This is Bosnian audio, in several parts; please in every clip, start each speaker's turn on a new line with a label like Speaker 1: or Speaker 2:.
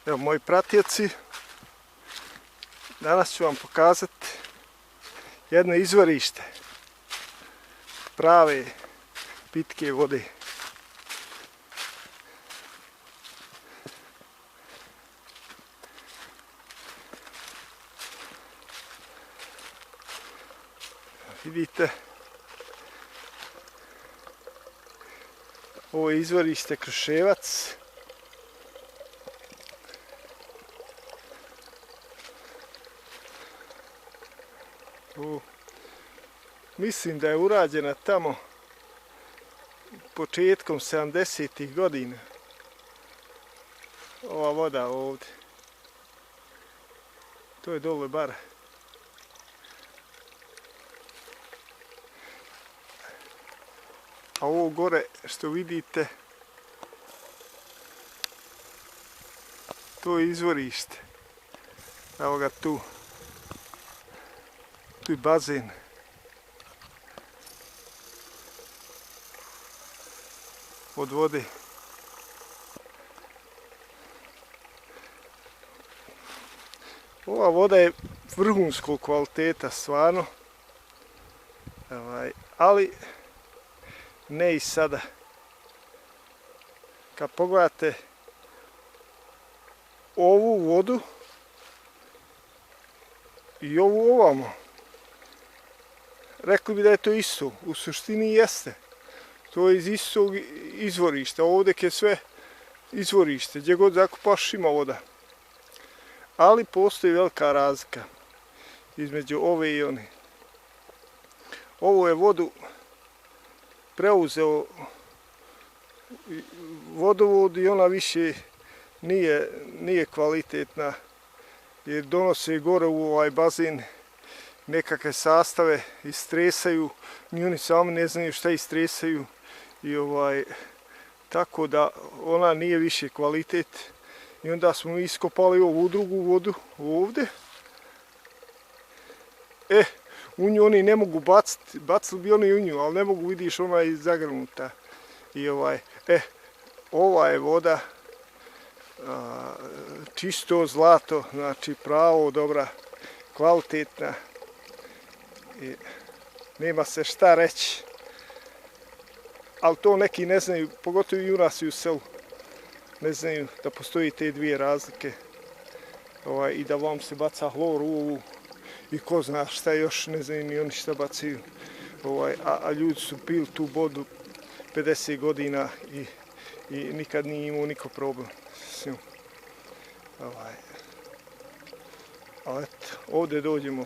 Speaker 1: Evo moji pratioci, danas ću vam pokazati jedno izvorište prave pitke vode. Vidite, ovo je izvorište Kruševac. Mislim da je urađena tamo početkom 70-ih godina. Ova voda ovdje. To je dole bara. A ovo gore što vidite, to je izvorište. Evo ga tu. Tu je bazen. Od vode. Ova voda je vrhunskog kvaliteta stvarno. Ali ne i sada. Kad pogledate ovu vodu i ovu ovamo, rekli bi da je to isto. U suštini jeste. To je iz istog izvorišta. Ovdje je sve izvorište. Gdje god zakupaš ima voda. Ali postoji velika razlika između ove i one. Ovo je vodu preuzeo vodovod i ona više nije kvalitetna, jer donose gore u ovaj bazen nekakve sastave, istresaju, ni oni sami ne znaju šta istresaju i tako da ona nije više kvalitet. I onda smo iskopali ovu drugu vodu ovdje. U nju oni ne mogu baciti, bacili bi oni u nju, ali ne mogu, vidiš, ona je zagrnuta. I ova je voda čisto zlato, znači pravo, dobra, kvalitetna. I nema se šta reći. Ali to neki ne znaju, pogotovo i u nas i u selu. Ne znaju da postoji te dvije razlike. I da vam se baca hlor u ovu. I ko zna šta još, ne znaju ni oni šta bacaju. A ljudi su pili tu vodu 50 godina i nikad nije imao niko problem s njom. Ali eto, ovdje dođemo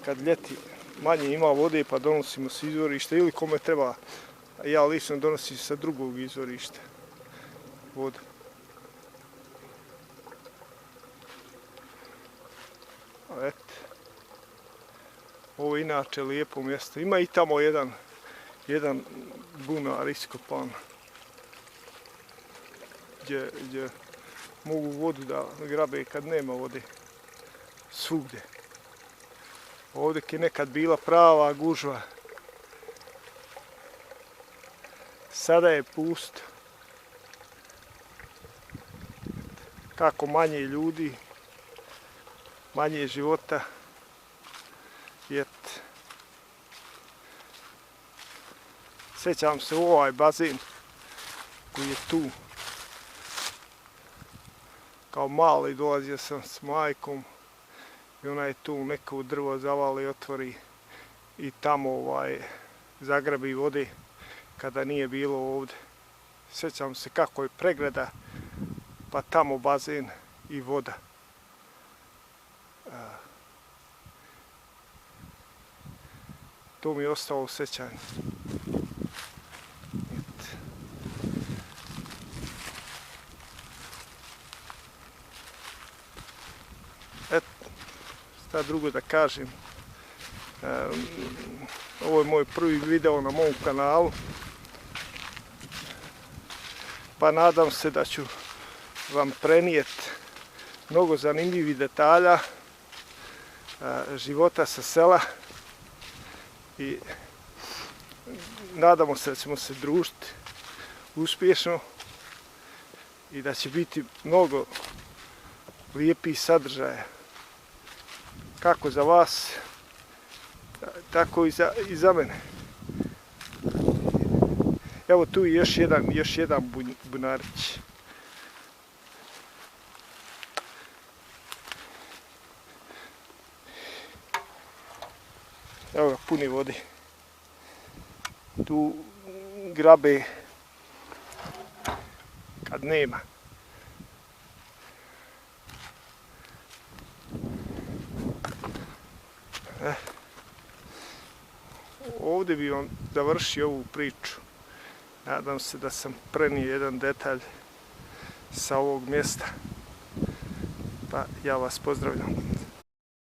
Speaker 1: kad ljeti manje ima vode pa donosimo s izvorišta ili kome treba. Ja lično donosim sa drugog izvorišta vodu. Eto, ovo je inače lijepo mjesto. Ima i tamo jedan bunar iskopan gdje mogu vodu da grabe kad nema vode svugdje. Ovdje je nekad bila prava gužva. Sada je pusto. Kako manje ljudi, manje života. Sjećam se u ovaj bazen koji je tu. Kao mali dolazio sam s majkom i ona je tu neko drvo zavali, otvori i tamo zagrabi vode kada nije bilo ovdje. Sjećam se kako je pregrada, pa tamo bazen i voda. To mi je ostalo u sjećanju. Eto, šta drugo da kažem. Ovo je moj prvi video na mom kanalu. Pa nadam se da ću vam prenijeti mnogo zanimljivih detalja života sa sela i nadamo se da ćemo se družiti uspješno i da će biti mnogo lijepih sadržaja kako za vas, tako i za mene. Evo tu je još jedan bunarić. Evo ga, puni vode. Tu grabe kad nema. Ovdje bi vam završio ovu priču. Nadam se da sam prenio jedan detalj sa ovog mjesta. Pa ja vas pozdravljam.